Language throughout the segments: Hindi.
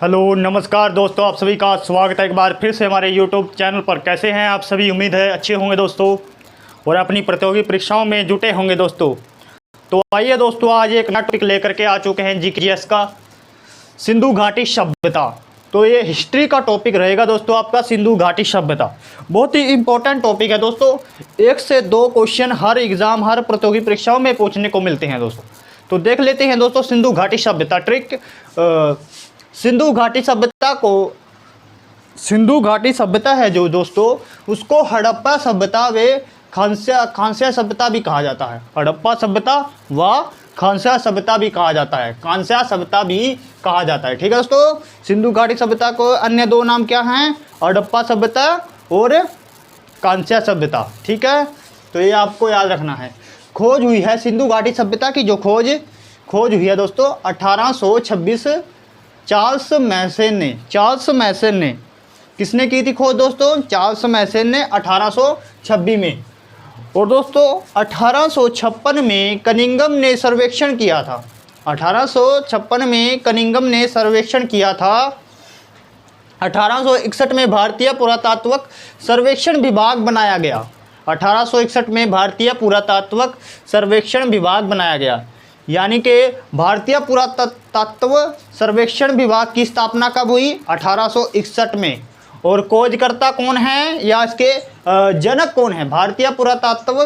हेलो नमस्कार दोस्तों, आप सभी का स्वागत है एक बार फिर से हमारे YouTube चैनल पर। कैसे हैं आप सभी? उम्मीद है अच्छे होंगे दोस्तों और अपनी प्रतियोगी परीक्षाओं में जुटे होंगे दोस्तों। तो आइए दोस्तों, आज एक नया टॉपिक लेकर के आ चुके हैं जीकेएस का, सिंधु घाटी सभ्यता। तो ये हिस्ट्री का टॉपिक रहेगा दोस्तों आपका, सिंधु घाटी सभ्यता। बहुत ही इंपॉर्टेंट टॉपिक है दोस्तों। 1 से 2 क्वेश्चन हर एग्ज़ाम, हर प्रतियोगी परीक्षाओं में पूछने को मिलते हैं दोस्तों। तो देख लेते हैं दोस्तों सिंधु घाटी सभ्यता ट्रिक। सिंधु घाटी सभ्यता है जो दोस्तों, उसको हड़प्पा सभ्यता व खानसा सभ्यता भी कहा जाता है। हड़प्पा सभ्यता व खानसा सभ्यता भी कहा जाता है, कांस्या सभ्यता भी कहा जाता है। ठीक है दोस्तों, सिंधु घाटी सभ्यता को अन्य 2 नाम क्या हैं? हड़प्पा सभ्यता और कांस्या सभ्यता। ठीक है, तो ये आपको याद रखना है। खोज हुई है सिंधु घाटी सभ्यता की, जो खोज हुई है दोस्तों 1826 चार्ल्स मैसन ने किसने की थी खोज दोस्तों? चार्ल्स मैसन ने 1826 में। और दोस्तों 1856 में कनिंघम ने सर्वेक्षण किया था। 1856 में कनिंघम ने सर्वेक्षण किया था। 1861 में भारतीय पुरातात्विक सर्वेक्षण विभाग बनाया गया। 1861 में भारतीय पुरातात्विक सर्वेक्षण विभाग बनाया गया, यानी कि भारतीय पुरातत्व सर्वेक्षण विभाग की स्थापना कब हुई? 1861 में। और खोजकर्ता कौन है या इसके जनक कौन है? भारतीय पुरातत्व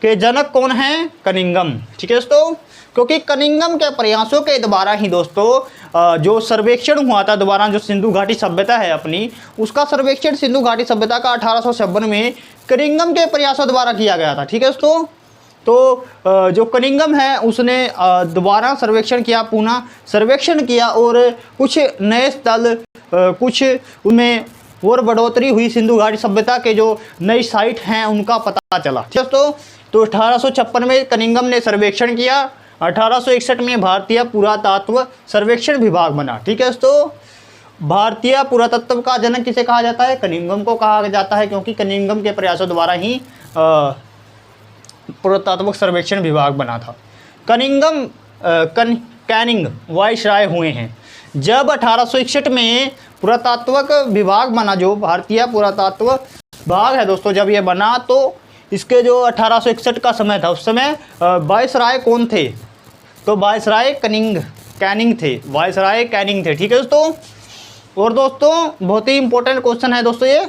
के जनक कौन हैं? कनिंघम। ठीक है दोस्तों, क्योंकि कनिंघम के प्रयासों के द्वारा ही दोस्तों जो सर्वेक्षण हुआ था दोबारा, जो सिंधु घाटी सभ्यता है अपनी, उसका सर्वेक्षण सिंधु घाटी सभ्यता का 1856 में कनिंघम के प्रयासों द्वारा किया गया था। ठीक है दोस्तों, तो जो कनिंघम है उसने दोबारा सर्वेक्षण किया, पुनः सर्वेक्षण किया और कुछ नए स्थल, कुछ उनमें और बढ़ोतरी हुई। सिंधु घाटी सभ्यता के जो नई साइट हैं उनका पता चला। ठीक है दोस्तों, तो 1856 में कनिंघम ने सर्वेक्षण किया। 1861 में भारतीय पुरातत्व सर्वेक्षण विभाग बना। ठीक है दोस्तों, भारतीय पुरातत्व का जनक किसे कहा जाता है? कनिंघम को कहा जाता है, क्योंकि कनिंघम के प्रयासों द्वारा ही पुरातात्विक सर्वेक्षण विभाग बना था। कैनिंग वाइसराय हुए हैं जब 1861 में पुरातात्विक विभाग बना। जो भारतीय पुरातत्व विभाग है दोस्तों, जब ये बना तो इसके जो 1861 का समय था, उस समय वाइसराय कौन थे? तो वाइसराय कैनिंग थे, वाइसराय कैनिंग थे। ठीक है दोस्तों, और दोस्तों बहुत ही इंपॉर्टेंट क्वेश्चन है दोस्तों ये,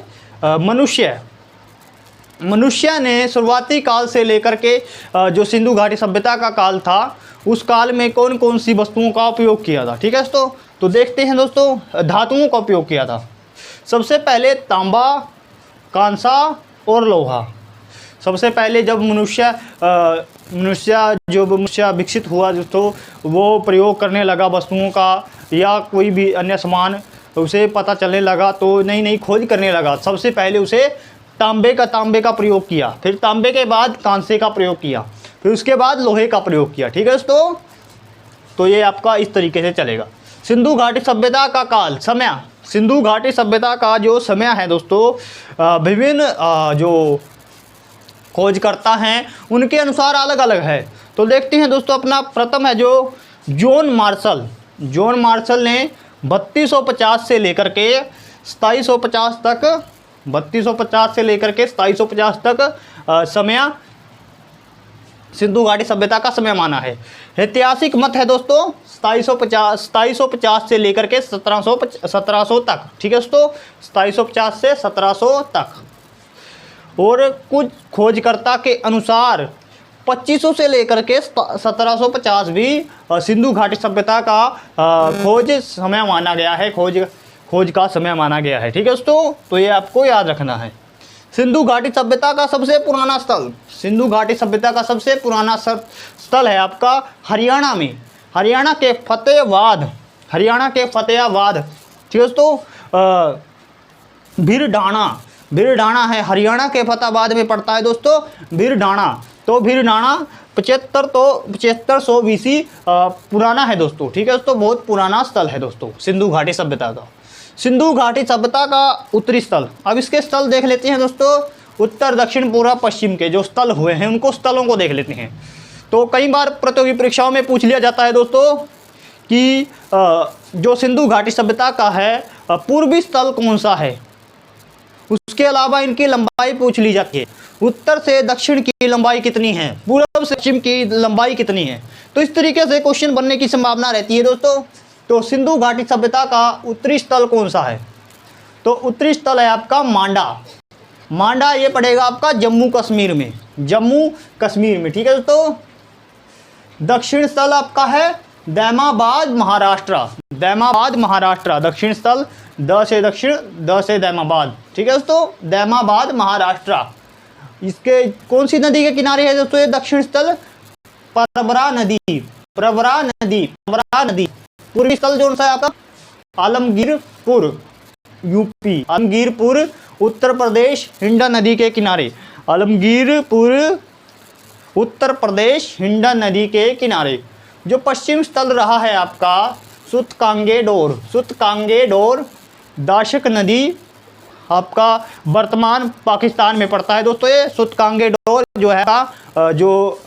मनुष्य ने शुरुआती काल से लेकर के जो सिंधु घाटी सभ्यता का काल था, उस काल में कौन कौन सी वस्तुओं का उपयोग किया था? ठीक है दोस्तों, तो देखते हैं दोस्तों, धातुओं का उपयोग किया था। सबसे पहले तांबा, कांसा और लोहा। सबसे पहले जब मनुष्य विकसित हुआ तो वो प्रयोग करने लगा वस्तुओं का या कोई भी अन्य सामान, उसे पता चलने लगा तो नई खोज करने लगा। सबसे पहले उसे तांबे का प्रयोग किया, फिर तांबे के बाद कांसे का प्रयोग किया, फिर उसके बाद लोहे का प्रयोग किया। ठीक है दोस्तों, तो ये आपका इस तरीके से चलेगा। सिंधु घाटी सभ्यता का काल, समय। सिंधु घाटी सभ्यता का जो समय है दोस्तों, विभिन्न जो खोजकर्ता हैं उनके अनुसार अलग अलग है। तो देखते हैं दोस्तों, अपना प्रथम है जो जॉन मार्शल ने 3250 से लेकर के 2750 तक, 3250 से लेकर के 2750 तक समय सिंधु घाटी सभ्यता का समय माना है। ऐतिहासिक मत है दोस्तों 2750 से लेकर के 1700 तक। ठीक है दोस्तों, 2750 से 1700 तक। और कुछ खोजकर्ता के अनुसार 2500 से लेकर के 1750 भी सिंधु घाटी सभ्यता का खोज समय माना गया है, खोज का समय माना गया है। ठीक है दोस्तों, तो ये आपको याद रखना है। सिंधु घाटी सभ्यता का सबसे पुराना स्थल, सिंधु घाटी सभ्यता का सबसे पुराना स्थल है आपका हरियाणा में, हरियाणा के फतेहाबाद। ठीक है दोस्तों, भीरडाणा है, हरियाणा के फतेहाबाद में पड़ता है दोस्तों भीरडाणा। तो भीरडाणा 7500 BC पुराना है दोस्तों। ठीक है दोस्तों, बहुत पुराना स्थल है दोस्तों सिंधु घाटी सभ्यता का। सिंधु घाटी सभ्यता का उत्तरी स्थल, अब इसके स्थल देख लेते हैं दोस्तों। उत्तर, दक्षिण, पूर्व, पश्चिम के जो स्थल हुए हैं उनको स्थलों को देख लेते हैं। तो कई बार प्रतियोगी परीक्षाओं में पूछ लिया जाता है दोस्तों कि जो सिंधु घाटी सभ्यता का है पूर्वी स्थल कौन सा है। उसके अलावा इनकी लंबाई पूछ ली जाती है, उत्तर से दक्षिण की लंबाई कितनी है, पूर्व से पश्चिम की लंबाई कितनी है। तो इस तरीके से क्वेश्चन बनने की संभावना रहती है दोस्तों। तो सिंधु घाटी सभ्यता का उत्तरी स्थल कौन सा है, तो उत्तरी स्थल है आपका मांडा। मांडा ये पड़ेगा आपका जम्मू कश्मीर में, जम्मू कश्मीर में, ठीक है दोस्तों। दक्षिण स्थल आपका है दैमाबाद महाराष्ट्र, दैमाबाद महाराष्ट्र दक्षिण स्थल, द से दक्षिण, द से दैमाबाद, ठीक है दोस्तों, दैमाबाद महाराष्ट्र। इसके कौन सी नदी के किनारे है दोस्तों ये दक्षिण स्थल, प्रवरा नदी, प्रवरा नदी, प्रवरा नदी। पूर्वी स्थल जो सा है आपका आलमगीरपुर यूपी, आलमगीरपुर उत्तर प्रदेश, हिंडा नदी के किनारे, आलमगीरपुर उत्तर प्रदेश हिंडा नदी के किनारे। जो पश्चिम स्थल रहा है आपका सुतकांगेडोर, सुतकांगेडोर दाशक नदी आपका वर्तमान पाकिस्तान में पड़ता है दोस्तों। ये सुतकांगेडोर जो है जो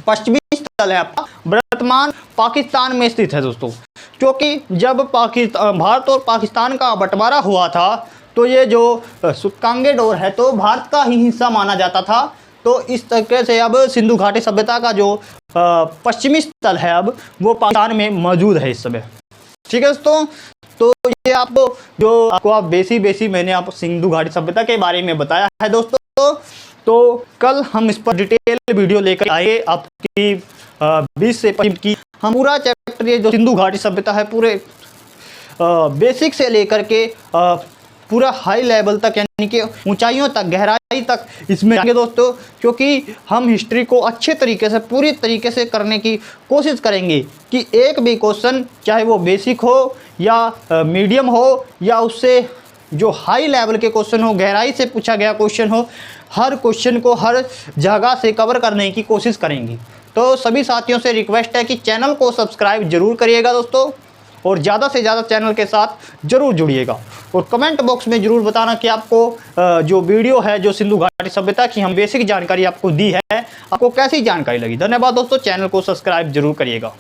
पश्चिमी स्थल है आपका वर्तमान पाकिस्तान में स्थित है दोस्तों। क्योंकि जब भारत और पाकिस्तान का बंटवारा हुआ था तो ये जो सुतकांगेडोर है तो भारत का ही हिस्सा माना जाता था। तो इस तरीके से अब सिंधु घाटी सभ्यता का जो पश्चिमी स्थल है अब वो पाकिस्तान में मौजूद है इस समय, ठीक है दोस्तों। तो ये आपको आप बेसिक मैंने आपको सिंधु घाटी सभ्यता के बारे में बताया है दोस्तों। तो कल हम इस पर डिटेल वीडियो लेकर आए आपकी 20 से 25 की। हम पूरा चैप्टर ये जो सिंधु घाटी सभ्यता है पूरे बेसिक से लेकर के पूरा हाई लेवल तक यानी कि ऊंचाइयों तक, गहराई तक इसमें जाएंगे दोस्तों। क्योंकि हम हिस्ट्री को अच्छे तरीके से पूरी तरीके से करने की कोशिश करेंगे कि एक भी क्वेश्चन चाहे वो बेसिक हो या मीडियम हो या उससे जो हाई लेवल के क्वेश्चन हो, गहराई से पूछा गया क्वेश्चन हो, हर क्वेश्चन को हर जगह से कवर करने की कोशिश करेंगे। तो सभी साथियों से रिक्वेस्ट है कि चैनल को सब्सक्राइब जरूर करिएगा दोस्तों, और ज़्यादा से ज़्यादा चैनल के साथ जरूर जुड़िएगा। और कमेंट बॉक्स में ज़रूर बताना कि आपको जो वीडियो है जो सिंधु घाटी सभ्यता की हम बेसिक जानकारी आपको दी है, आपको कैसी जानकारी लगी। धन्यवाद दोस्तों, चैनल को सब्सक्राइब जरूर करिएगा।